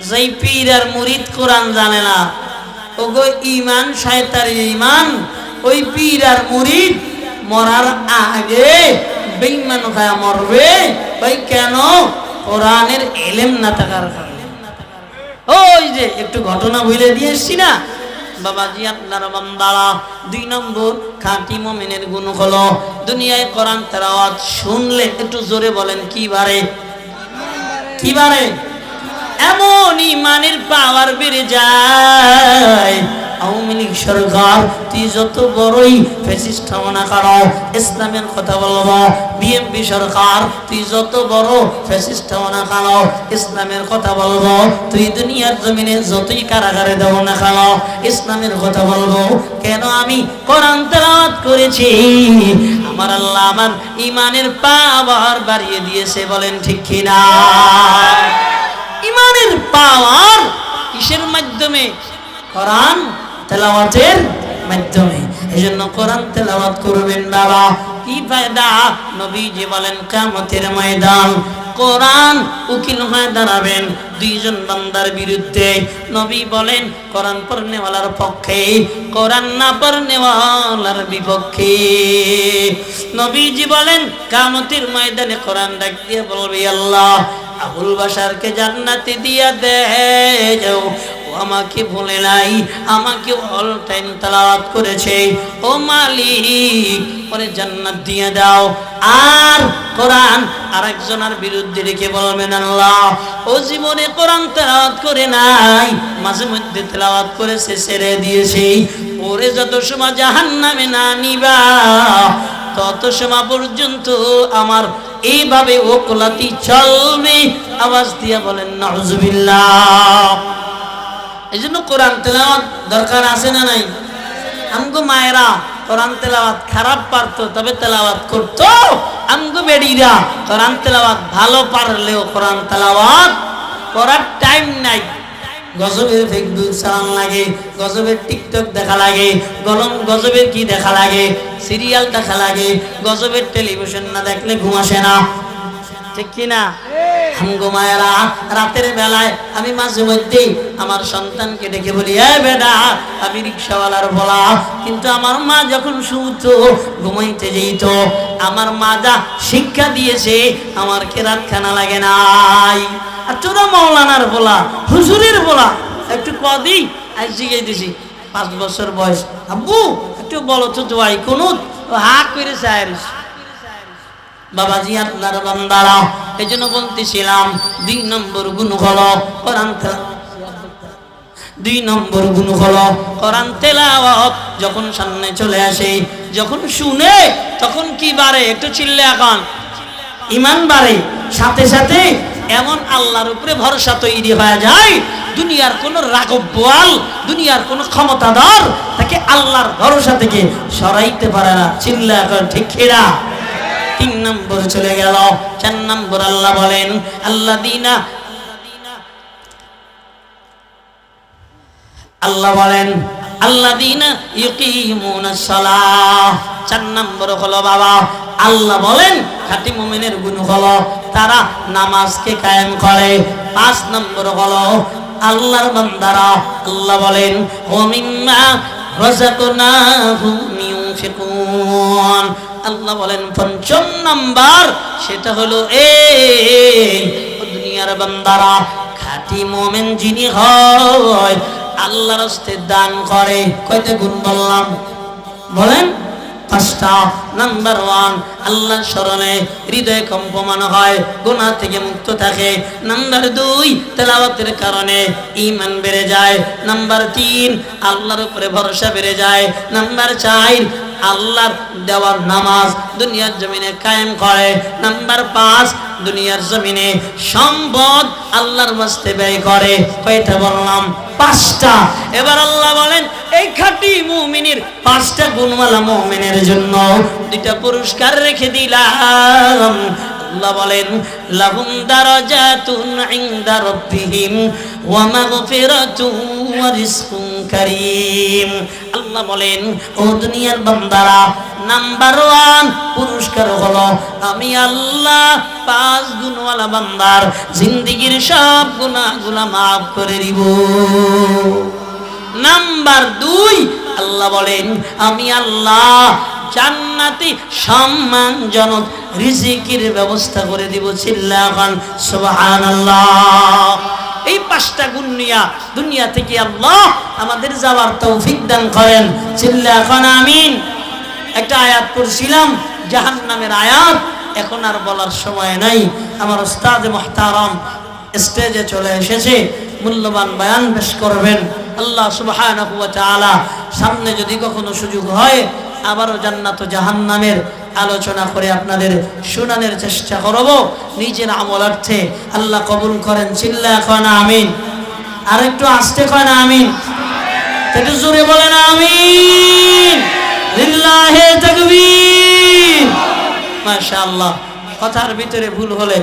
যেই পীর আর মুরিদ কোরআন জানে না, ওগো ঈমান শয়তানের ঈমান। ওই পীর আর মুরিদ মরার আগে বেঈমান হয়ে মরবে। ভাই কেন? কোরআনের ইলম না থাকার কারণে। ওই যে একটু ঘটনা বলে দিয়ে এসছি না বাবাজি, আপনার বান্দারা 2 নম্বর খাঁটি মুমিনের গুণ হলো দুনিয়ায় কোরআন তেলাওয়াত শুনলে, একটু জোরে বলেন, কি বাড়ে? কি বাড়ে? এমন ঈমানের পাওয়ার বেড়ে যায়। আওয়ামী লীগ সরকার তুই যত বড়ই ফ্যাসিস্ট হও না কারো, ইসলামের কথা বলবো। বিএনপি সরকার তুই যত বড় ফ্যাসিস্ট হও না কারো, ইসলামের কথা বলবো। তুই দুনিয়ার জমিনে যতই কারাগারে দেও না কারো, ইসলামের কথা বলবো। কেন? আমি কোরআন তেলাওয়াত করেছি, আমার আল্লাহ আমার ঈমানের পাওয়ার বাড়িয়ে দিয়েছে। বলেন ঠিক কি না? ঈমানের পাওয়ার কিসের মাধ্যমে? কোরআন তেলাওয়াতের মাধ্যমে। এজন্য কোরআন তেলাওয়াত করবেন বাবা। কি ফায়দা? নবীজি বলেন কিয়ামতের ময়দান কোরআন উকিল হয়ে দাঁড়াবেন 2 জন বান্দার বিরুদ্ধে। নবী বলেন কোরআন পড়নেওয়ালার পক্ষে, কোরআন না পড়নেওয়ালার বিপক্ষে। নবীজি বলেন কিয়ামতের ময়দানে কোরআন ডাক দিয়ে বলবে, আল্লাহ আবুল বাশারকে জান্নাতে দিয়া দেও, আমাকে ভুলে নাই, আমাকে অল টাইম তেলাওয়াত করেছে, ও মালিক ওরে জান্নাত দিয়ে দাও। আর কোরআন আরেকজনের বিরুদ্ধে রেখে বলবেন, আল্লাহ ও জীবনে কোরআন তেলাওয়াত করে নাই, মাঝে মধ্যে তেলাওয়াত করেছে, ছেড়ে দিয়েছে, ওরে যত সময় জাহান্নামে না নিবা তত সময় পর্যন্ত আমার এইভাবে ওকলাতি চলবে। আওয়াজ দিয়ে বলেন নাউজুবিল্লাহ। এই জন্য কোরআন তেলাওয়াত দরকার আছে না নাই? আমগো মায়েরা কোরআন তেলাওয়াত খারাপ পারতো, তবে তেলাওয়াত করতো। আমগো বেডিরা কোরআন তেলাওয়াত ভালো পারলেও কোরআন তেলাওয়াত করার টাইম নাই। গজবের ফেসবুক চালান লাগে, গজবের টিকটক দেখা লাগে, গজবের কি দেখা লাগে, সিরিয়াল দেখা লাগে, গজবের টেলিভিশন না দেখলে ঘুম আসে না, ঠিক কিনা? আমগো মায়েরা রাতের বেলায় আমি মাঝে মধ্যে আমার সন্তানকে ডেকে বলি, এ বেটা আমি রিক্সাওয়ালার বলা, কিন্তু আমার মা যখন শুতো ঘুমাইতে যেত, আমার মা যা শিক্ষা দিয়েছে আমার কেরাত খানা লাগে নাই। আর তোরা মাওলানার বলা, হুজুরের বলা, একটু কদি আজ জিগাইতেছি 5 বছর বয়স, আব্বু একটু বলো তো দোয়াই কুনুত, হা করে চাইরিস। বাবাজি আপনার বান্দারা, এই জন্য বলতেছিলাম 2 নম্বর গুণ হলো কোরআন তেলাওয়াত। 2 নম্বর গুণ হলো কোরআন তেলাওয়াত যখন সামনে চলে আসে, যখন শুনে, তখন কি বাড়ে? একটু চিল্লে এখন ঈমান বাড়ে। সাথে সাথে এমন আল্লাহর উপরে ভরসা তৈরি হয়ে যায়, দুনিয়ার কোন রাগব বোয়াল, দুনিয়ার কোন ক্ষমতাধর তাকে আল্লাহর ভরসা থেকে সরাইতে পারে না। চিল্লা এখন ঠিক কিনা? 3 নম্বর চলে গেল। 4 নম্বর আল্লাহ বলেন আল্লাযীনা ইউকিমুনাস সালাহ। 4 নম্বর হলো বাবা আল্লাহ বলেন খাঁটি মুমিনের গুণ হলো তারা নামাজকে কায়েম করে। 5 নম্বর হলো আল্লাহর বান্দারা, আল্লাহ বলেন ওয়া মিম্মা রাযাকনাহুম ইউনফিকুন। আল্লাহ বলেন 5 নম্বর, সেটা হলো এই দুনিয়ার বান্দারা খাঁটি মুমিন যিনি হয় আল্লাহর রাস্তে দান করে। কয়টা গুণ বললাম? বলেন 5টা। নাম্বার 1 আল্লাহর শরণে হৃদয় কম্পমান হয়, গুনাহ থেকে মুক্ত থাকে। নাম্বার 2 তেলাওয়াতের কারণে ঈমান বেড়ে যায়। নাম্বার 3 আল্লাহর উপরে ভরসা বেড়ে যায়। নাম্বার 4 আল্লাহর দেওয়ার নামাজ দুনিয়ার জমিনে কায়েম করে। নাম্বার 5 দুনিয়ার জমিনে সম্পদ আল্লাহর রাস্তে ব্যয় করে। কয়টা বললাম? 5টা। এবার আল্লাহ বলেন এই খাঁটি মুমিনের 5টা গুণওয়ালা মুমিনের জন্য 2টা পুরস্কার রেখে দিলাম। আল্লাহ বলেন লাহুম দারাজাতুন ইনদা রাব্বিহিম ওয়া মাগফিরাতুন ওয়া রিজকুন কারীম। আল্লাহ বলেন ও দুনিয়ার বান্দারা, নাম্বার 1 পুরস্কার হলো আমি আল্লাহ 5 গুণওয়ালা বান্দার জিন্দেগীর সব গুনাহগুলো maaf করে দিব। নাম্বার 2 আল্লাহ বলেন আমি আল্লাহ জান্নাতি সম্মানজনক রিজিকের ব্যবস্থা করে দিব। চিল্লাগান সুবহানাল্লাহ। এই 5টা গুণ নিয়ে দুনিয়া থেকে আল্লাহ আমাদের যাওয়ার তৌফিক দান করেন। চিল্লাগান আমিন। একটা আয়াত পড়ছিলাম জাহান্নামের আয়াত, এখন আর বলার সময় নাই। আমার উস্তাদ মুহতারাম স্টেজে চলে এসেছে, মূল্যবান বয়ান পেশ করবেন। আল্লাহ সুবহানাহু ওয়া তাআলা সামনে যদি কখনো সুযোগ হয় আবারও জান্নাত ও জাহান্নামের আলোচনা করে আপনাদের শোনানোর চেষ্টা করব নিজের আমলার্থে। আল্লাহ কবুল করেন। চিল্লা কন আমিন। আর একটু আস্তে কন আমিন। একটু জোরে বলেন আমিন। লিল্লাহি তাকবীর। মাশাআল্লাহ। কথার ভিতরে ভুল হলে